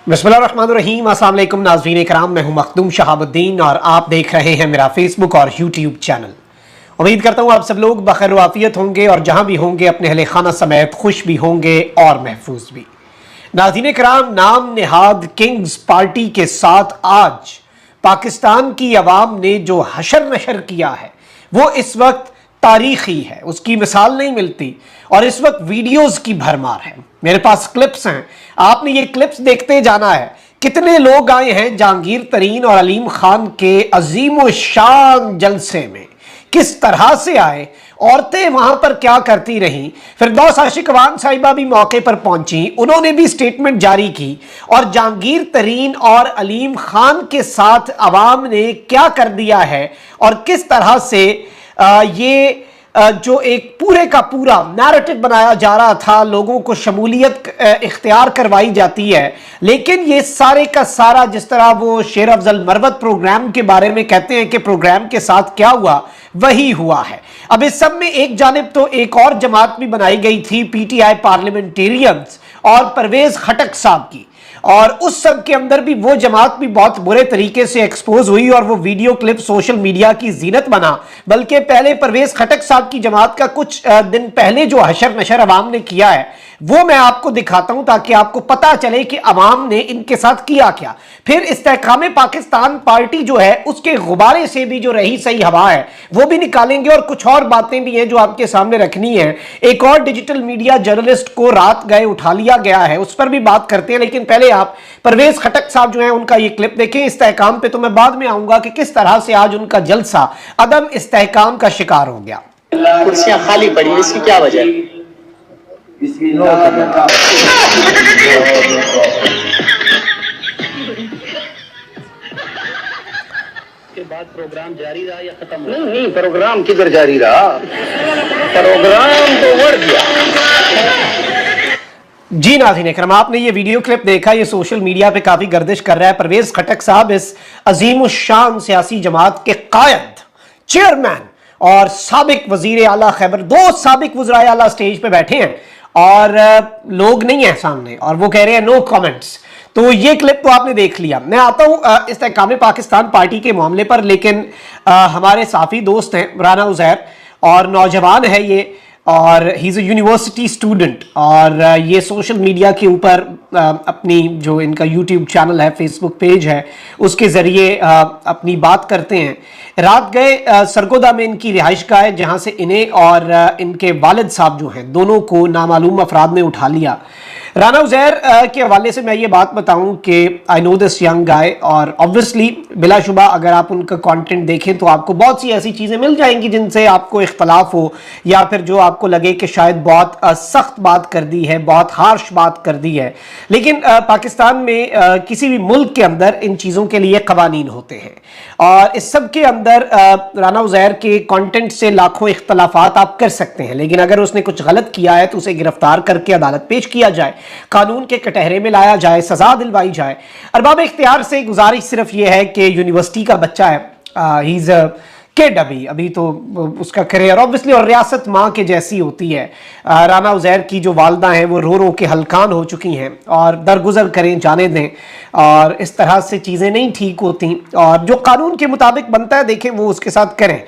बिस्मिल्लाहिर्रहमानिर्रहीम। अस्सलाम वालेकुम नाज़रीन इकराम, मैं हूं मखदूम शहाबुद्दीन और आप देख रहे हैं मेरा फेसबुक और यूट्यूब चैनल। उम्मीद करता हूं आप सब लोग बखैर वाफियत होंगे और जहां भी होंगे अपने अहले खाना समेत खुश भी होंगे और महफूज भी। नाज़रीन इकराम, नाम नेहाद किंग्स पार्टी के साथ आज पाकिस्तान की आवाम ने जो हशर नशर किया है वो इस वक्त तारीखी है, उसकी मिसाल नहीं मिलती और इस वक्त वीडियोस की भरमार है। मेरे पास क्लिप्स हैं, आपने ये क्लिप्स देखते जाना है। कितने लोग आए हैं जहांगीर तरीन और अलीम खान के अजीम शान जलसे में, किस तरह से आए, औरतें वहां पर क्या करती रहीं। फिरदौस आशिकवान साहिबा भी मौके पर पहुंची, उन्होंने भी स्टेटमेंट जारी की और जहांगीर तरीन और अलीम खान के साथ अवाम ने क्या कर दिया है और किस तरह से ये जो एक पूरे का पूरा नैरेटिव बनाया जा रहा था, लोगों को शमूलियत इख्तियार करवाई जाती है, लेकिन ये सारे का सारा जिस तरह वो शेर अफजल मरवत प्रोग्राम के बारे में कहते हैं कि प्रोग्राम के साथ क्या हुआ वही हुआ है। अब इस सब में एक जानिब तो एक और जमात भी बनाई गई थी, पीटीआई पार्लियामेंटेरियंस और परवेज खटक साहब की, और उस सब के अंदर भी वो जमात भी बहुत बुरे तरीके से एक्सपोज हुई और वो वीडियो क्लिप सोशल मीडिया की जीनत बना। बल्कि पहले परवेज खटक साहब की जमात का कुछ दिन पहले जो हशर नशर अवाम ने किया है वो मैं आपको दिखाता हूं ताकि आपको पता चले कि अवाम ने इनके साथ किया क्या। फिर इस्तेहकाम पाकिस्तान पार्टी जो है उसके गुब्बारे से भी जो रही सही हवा है वो भी निकालेंगे और कुछ और बातें भी हैं जो आपके सामने रखनी है। एक और डिजिटल मीडिया जर्नलिस्ट को रात गए उठा लिया गया है, उस पर भी बात करते हैं, लेकिन पहले आप परवेज खटक साहब जो है उनका ये क्लिप देखें। इस्तेहकाम पे तो मैं बाद में आऊंगा कि किस तरह से आज उनका जलसा अदम इस्तेहकाम का शिकार हो गया। कुर्सियां खाली पड़ी, इसकी क्या वजह है? के बाद प्रोग्राम जारी रहा या खत्म? नहीं, प्रोग्राम किधर जारी रहा, प्रोग्राम तो बढ़ गया। जी नाज़रीन इकराम, आपने ये वीडियो क्लिप देखा, ये सोशल मीडिया पे काफी गर्दिश कर रहा है। परवेज खटक साहब इस अजीम शान सियासी जमात के कायद, चेयरमैन और साबिक वजीर आला खैबर, दो साबिक वज़राए आला स्टेज पे बैठे हैं और लोग नहीं है सामने और वो कह रहे हैं नो कमेंट्स। तो ये क्लिप तो आपने देख लिया। मैं आता हूं इस्तेहकाम पाकिस्तान पार्टी के मामले पर, लेकिन हमारे साफी दोस्त हैं राना उज़ैर और नौजवान है ये, और he is a university student और ये सोशल मीडिया के ऊपर अपनी जो इनका यूट्यूब चैनल है, फेसबुक पेज है, उसके ज़रिए अपनी बात करते हैं। रात गए सरगोदा में इनकी रिहाइशगाह है जहाँ से इन्हें और इनके वालिद साहब जो हैं दोनों को नामालूम अफराद ने उठा लिया। राना उज़ैर के हवाले से मैं ये बात बताऊं कि I know this young guy, और ऑब्वियसली बिलाशुबा अगर आप उनका कंटेंट देखें तो आपको बहुत सी ऐसी चीज़ें मिल जाएंगी जिनसे आपको इख्तलाफ हो या फिर जो आपको लगे कि शायद बहुत सख्त बात कर दी है, बहुत हार्श बात कर दी है, लेकिन पाकिस्तान में किसी भी मुल्क के अंदर इन चीज़ों के लिए कवानीन होते हैं और इस सब के अंदर राना उज़ैर के कंटेंट से लाखों इख्तलाफात आप कर सकते हैं, लेकिन अगर उसने कुछ गलत किया है तो उसे गिरफ्तार करके अदालत पेश किया जाए, कानून के कटहरे में लाया जाए, सजा दिलवाई जाए। अरबाब इख्तियार से गुजारिश सिर्फ ये है कि यूनिवर्सिटी का बच्चा है, ही इज़ किड, अभी तो उसका करियर ऑब्वियसली, और रियासत माँ के जैसी होती है। राना उज़ैर की जो वालदा हैं वो रो रो के हलकान हो चुकी हैं और दरगुजर करें, जाने दें, और इस तरह से चीज़ें नहीं ठीक होती और जो कानून के मुताबिक बनता है देखें वो उसके साथ करें।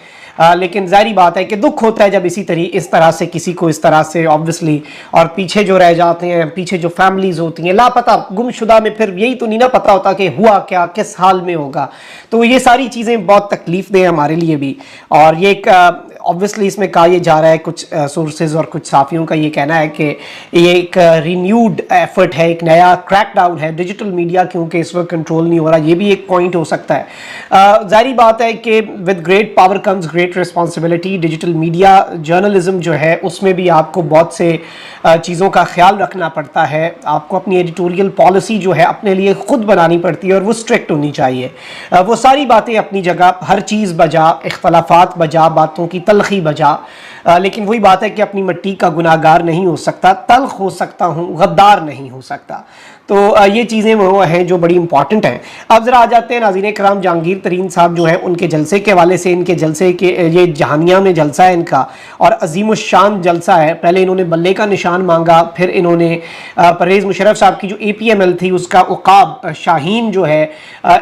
लेकिन जाहिर बात है कि दुख होता है जब इस तरह से किसी को इस तरह से ऑब्वियसली, और पीछे जो रह जाते हैं, पीछे जो फैमिलीज होती हैं लापता गुमशुदा में, फिर यही तो नहीं ना पता होता कि हुआ क्या, किस हाल में होगा। तो ये सारी चीज़ें बहुत तकलीफ दें हमारे लिए भी, और ये एक ऑब्वियसली इसमें कहा यह जा रहा है, कुछ सोर्सेज और कुछ साफियों का ये कहना है कि ये एक रिन्यूड एफर्ट है, एक नया क्रैकडाउन है डिजिटल मीडिया, क्योंकि इस वक्त कंट्रोल नहीं हो रहा। ये भी एक पॉइंट हो सकता है। जाहिर बात है कि with great power comes great responsibility. Digital media journalism जो है उसमें भी आपको बहुत से चीज़ों का ख्याल रखना पड़ता है। आपको अपनी एडिटोरियल पॉलिसी जो है अपने लिए खुद बनानी पड़ती है और वो स्ट्रिक्ट होनी चाहिए। वो सारी बातें अपनी जगह, हर चीज़ बजा, इख्तलाफात बजा, बातों की तलखी बजा, लेकिन वही बात है कि अपनी मिट्टी का गुनाहगार नहीं हो सकता, तल्ख हो सकता हूँ, गद्दार नहीं हो सकता। तो ये चीज़ें वो हैं जो बड़ी इंपॉर्टेंट हैं। अब ज़रा आ जाते हैं नाज़रीन कराम, जहांगीर तरीन साहब जो हैं उनके जलसे के हवाले से। इनके जलसे के ये जहानिया में जलसा है इनका और अजीमुशान जलसा है। पहले इन्होंने बल्ले का निशान मांगा, फिर इन्होंने परवेज़ मुशर्रफ साहब की जो APML थी उसका उक़ाब शाहीन जो है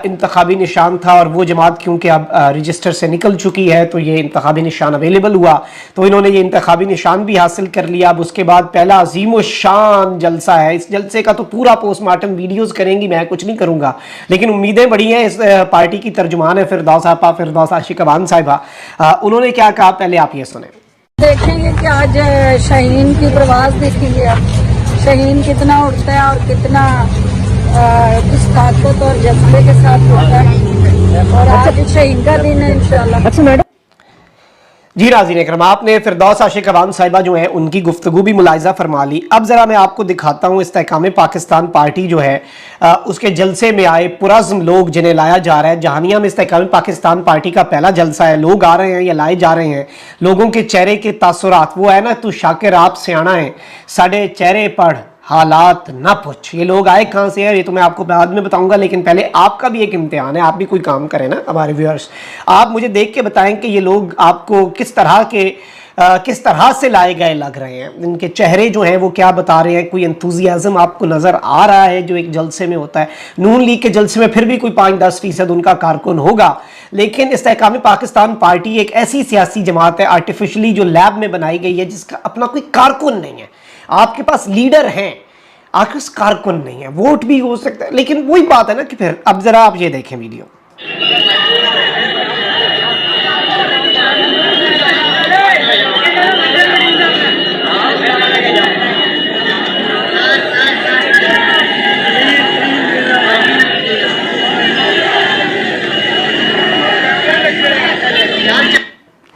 इंतखाबी निशान था, और वो जमात क्योंकि अब रजिस्टर से निकल चुकी है तो ये इंतखाबी निशान अवेलेबल हुआ, तो इन्होंने ये इंतखाबी निशान भी हासिल कर लिया। अब उसके बाद पहला अजीमुशान जलसा है। इस जलसे का तो पूरा पोस्टमार्टम वीडियोस करेंगी, मैं कुछ नहीं करूंगा, लेकिन उम्मीदें बड़ी हैं। इस पार्टी की तर्जुमान है फिरदौस आपा, फिरदौस आशिकवान साहिबा, उन्होंने क्या कहा पहले आप ये सुने। देखेंगे कि आज शाहीन की प्रवास देखेंगे आप, शाहीन कितना उड़ता है और कितना किस ताकत और जज्बे के साथ उड़ता है, और आज शाहीन का दिन है इंशाल्लाह। अच्छा मैडम जी नाज़रीन इकराम, आपने फिरदौस आशिकवान साहिबा जो है उनकी गुफ्तगू भी मुलाहिज़ा फरमा ली। अब ज़रा मैं आपको दिखाता हूँ इस्तेहकाम पाकिस्तान पार्टी जो है उसके जलसे में आए पुरज़्म लोग जिन्हें लाया जा रहा है। जहानिया में इस्तेहकाम पाकिस्तान पार्टी का पहला जलसा है, लोग आ रहे हैं या लाए जा रहे हैं, लोगों के चेहरे के तासुरात, वो है ना तू शाकिर आप सियाना है साढ़े चेहरे पढ़ हालात ना पूछ। ये लोग आए कहाँ से है ये तो मैं आपको बाद में बताऊंगा, लेकिन पहले आपका भी एक इम्तिहान है, आप भी कोई काम करें ना हमारे व्यूअर्स। आप मुझे देख के बताएं कि ये लोग आपको किस तरह से लाए गए लग रहे हैं, इनके चेहरे जो हैं वो क्या बता रहे हैं। कोई एंथुजियाज्म आपको नज़र आ रहा है जो एक जलसे में होता है। नून लीग के जलसे में फिर भी कोई 5-10% उनका कारकुन होगा, लेकिन इस्तेहकाम पाकिस्तान पार्टी एक ऐसी सियासी जमात है आर्टिफिशली जो लैब में बनाई गई है, जिसका अपना कोई कारकुन नहीं है। आपके पास लीडर हैं, आपके पास कारकुन नहीं है, वोट भी हो सकता है, लेकिन वही बात है ना कि फिर अब जरा आप ये देखें वीडियो।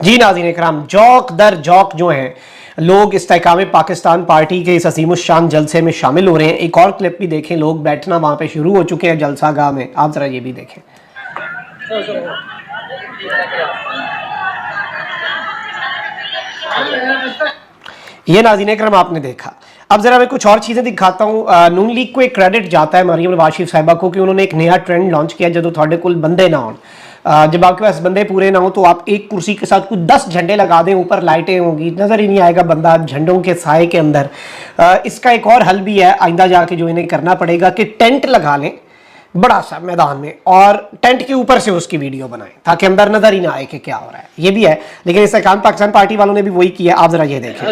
जी नाज़रीन इकराम, जौक दर जौक जो हैं लोग इस्तेहकाम पाकिस्तान पार्टी के इस अजीमुशान जलसे में शामिल हो रहे हैं। एक और क्लिप भी देखें, लोग बैठना वहाँ पे शुरू हो चुके हैं जलसा गाह में, आप ज़रा ये भी देखें। ये नाज़रीन इकराम आपने देखा। अब ज़रा मैं कुछ और चीज़ें दिखाता हूँ। नून लीग को एक क्रेडिट जाता है मरियम नवाज शरीफ साहिबा को कि उन्होंने एक नया ट्रेंड लॉन्च किया, जो थोड़े कुल बंदे ना हो, जब आपके पास बंदे पूरे ना हो तो आप एक कुर्सी के साथ कुछ 10 झंडे लगा दें, ऊपर लाइटें होंगी, नज़र ही नहीं आएगा बंदा झंडों के साए के अंदर। इसका एक और हल भी है आइंदा जाके जो इन्हें करना पड़ेगा कि टेंट लगा लें बड़ा सा मैदान में, और टेंट के ऊपर से उसकी वीडियो बनाएं ताकि अंदर नजर ही ना आए कि क्या हो रहा है। ये भी है, लेकिन इस्तेहकाम पाकिस्तान पार्टी वालों ने भी वही किया। आप जरा ये देखें,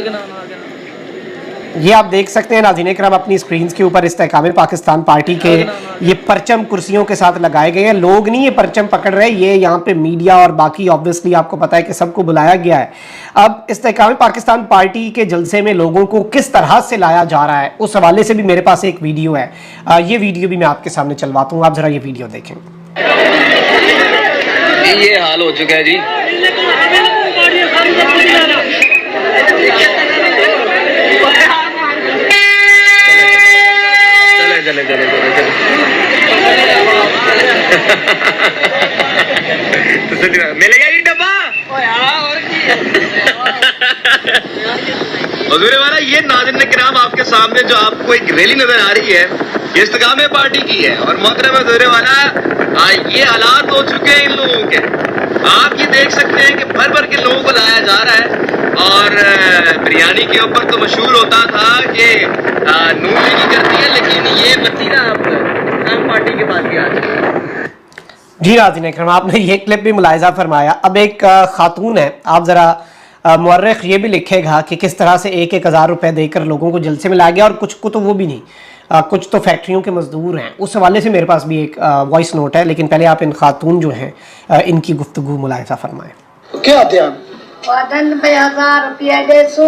ये आप देख सकते हैं नाज़रीन इकराम अपनी स्क्रीन के ऊपर इस्तेहकाम पाकिस्तान पार्टी के ये परचम कुर्सियों के साथ लगाए गए हैं। लोग नहीं ये परचम पकड़ रहे, ये यहाँ पे मीडिया और बाकी ऑब्वियसली आपको पता है कि सबको बुलाया गया है। अब इस्तेहकाम पाकिस्तान पार्टी के जलसे में लोगों को किस तरह से लाया जा रहा है उस हवाले से भी मेरे पास एक वीडियो है। ये वीडियो भी मैं आपके सामने चलवाता हूँ, आप जरा ये वीडियो देखें। ये हाल हो चुका है जी। चले चले चले चले तो मिलेगा ये डब्बा हुजूर वाला। ये नाज़रीन किराम आपके सामने जो आपको एक रैली नजर आ रही है ये इस्तेकाम पार्टी की है, और मोहतरम हुजूर वाला ये हालात हो चुके हैं इन लोगों के। आप ये देख सकते हैं कि भर भर के लोगों को लाया जा रहा है, और बिरयानी के ऊपर तो मशहूर होता था कि नून लीग करती है, लेकिन ये बच्ची ना आप इस्तेकाम पार्टी के पास गया। जी नाज़रीन इकराम, आपने ये क्लिप भी मुलाहिज़ा फरमाया। अब एक खातून है, आप ज़रा मुअर्रिख ये भी लिखेगा कि किस तरह से 1,000 रुपये देकर लोगों को जलसे में लाया गया, और कुछ को तो वो भी नहीं, कुछ तो फैक्ट्रियों के मजदूर हैं। उस हवाले से मेरे पास भी एक वॉइस नोट है, लेकिन पहले आप इन खातून जो हैं इनकी गुफ्तगू मुलाहिज़ा फरमाएं। क्या ध्यान वादन पे 1000 रुपया देसू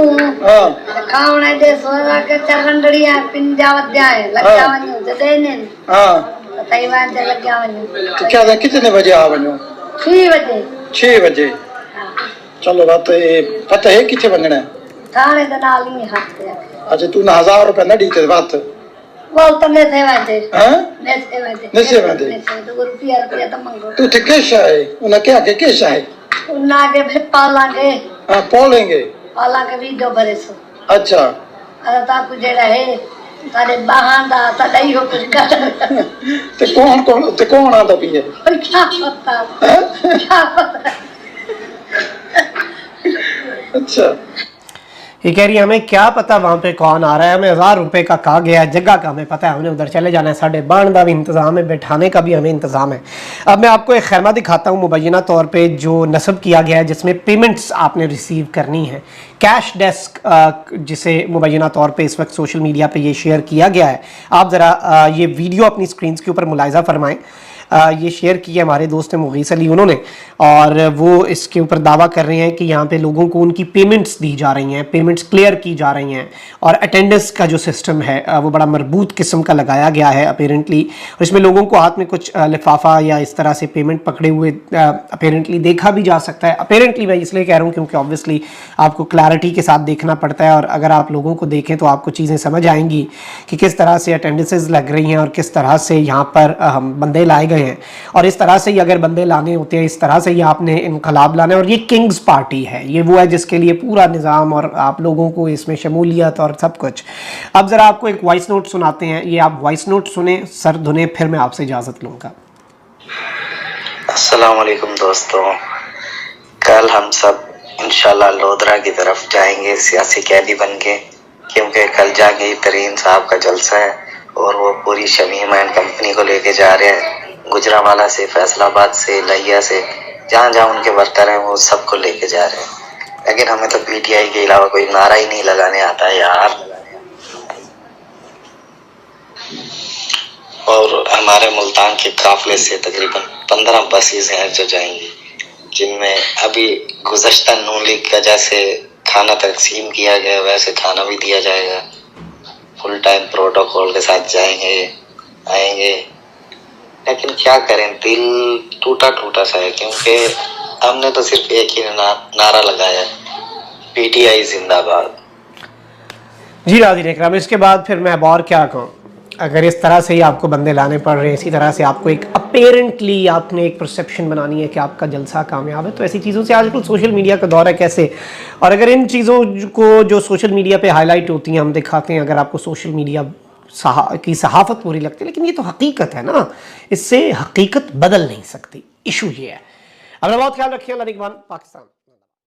खावणे देसू के चरंडड़िया पिंजावत जाए लगा वनु देने हाँ तैवान से लगा वनु। तो क्या कितने बजे आ वनो? 6 बजे। 6 बजे। चलो बात ये पता है किथे बनना है? थाने दे नाल ही हाथ पे। अच्छा तू 1000 रुपए न दी ते बात बोल तो ने सेवा दे। हां ने सेवा दे। ने सेवा दे। 2 रुपया तो मंगो। तू थे कैसा है? उन्हें क्या के कैसा है? उन्ना के फिर पालांगे। हां पालेंगे। पाला के भी दो भरे सो। अच्छा अरे ता कुछ जेड़ा है सारे बाहर दा साडा ही हो कुछ कर ते कौन आता पी है क्या पता अच्छा ये कह रही है हमें क्या पता वहाँ पे कौन आ रहा है, हमें 1000 रुपए का कहा गया है, जगह का हमें पता है, हमने उधर चले जाना है, साढ़े बाण का भी इंतज़ाम है, बैठाने का भी हमें इंतज़ाम है। अब मैं आपको एक खैरमा दिखाता हूँ मुबैना तौर पे जो नस्ब किया गया है जिसमें पेमेंट्स आपने रिसीव करनी है। कैश डेस्क जिसे मुबैना तौर पे इस वक्त सोशल मीडिया पे ये शेयर किया गया है, आप ज़रा ये वीडियो अपनी स्क्रीन के ऊपर मुलाहिज़ा फरमाएँ। ये शेयर किया हमारे दोस्त मुगीस अली उन्होंने, और वो इसके ऊपर दावा कर रहे हैं कि यहाँ पे लोगों को उनकी पेमेंट्स दी जा रही हैं, पेमेंट्स क्लियर की जा रही हैं, और अटेंडेंस का जो सिस्टम है वो बड़ा मरबूत किस्म का लगाया गया है अपेरेंटली। और इसमें लोगों को हाथ में कुछ लिफाफा या इस तरह से पेमेंट पकड़े हुए अपेरेंटली देखा भी जा सकता है। अपेरेंटली मैं इसलिए कह रहा हूँ क्योंकि ऑब्वियसली आपको क्लैरिटी के साथ देखना पड़ता है, और अगर आप लोगों को देखें तो आपको चीज़ें समझ आएंगी कि किस तरह से अटेंडेंसेज लग रही हैं और किस तरह से यहाँ पर बंदे लाए गए हैं। और इस तरह से ही अगर बंदे लाने होते हैं, इस तरह से ही आपने इनकलाब लाना है। और ये किंग्स पार्टी है, ये वो है जिसके लिए पूरा निज़ाम और आप लोगों को इसमें शमूलियत और सब कुछ। अब ज़रा आपको एक वॉइस नोट सुनाते हैं, ये आप वॉइस नोट सुने, सर धुने, फिर मैं आपसे इजाज़त लूँगा। अस्सलाम वालेकुम दोस्तों, कल हम सब इंशाल्लाह लोधरा की तरफ जाएंगे सियासी कैदी बन के, क्योंकि कल जहांगीर तरीन साहब का जलसा है और वो पूरी शमीम एंड कंपनी को लेके जा रहे हैं। गुजरावाला से, फैसलाबाद से, लिया से, जहाँ जहाँ उनके वर्कर हैं वो सबको लेके जा रहे हैं। लेकिन हमें तो पीटीआई के अलावा कोई नारा ही नहीं लगाने आता यार। और हमारे मुल्तान के काफिले से तकरीबन 15 बसेस हैं जो जाएंगी, जिनमें अभी गुज़श्ता नून लीग का जैसे खाना तकसीम किया गया वैसे खाना भी दिया जाएगा। फुल टाइम प्रोटोकॉल के साथ जाएंगे आएंगे। लेकिन क्या करें, दिल टूटा टूटा सा है, क्योंकि हमने तो सिर्फ एक ही नारा लगाया, पीटीआई जिंदाबाद। जी नाज़रीन इकराम, इसके बाद फिर मैं अब और क्या कहूँ। अगर इस तरह से ही आपको बंदे लाने पड़ रहे हैं, इसी तरह से आपको एक अपेरेंटली आपने एक परसेप्शन बनानी है कि आपका जलसा कामयाब है, तो ऐसी चीज़ों से आजकल सोशल मीडिया का दौर है कैसे। और अगर इन चीज़ों को जो सोशल मीडिया पे हाईलाइट होती हैं हम दिखाते हैं, अगर आपको सोशल मीडिया की सहाफ़त पूरी लगती है, लेकिन ये तो हकीकत है ना, इससे हकीकत बदल नहीं सकती। इशू ये है। अपना बहुत ख्याल रखिए। अल्लाह निगहबान पाकिस्तान।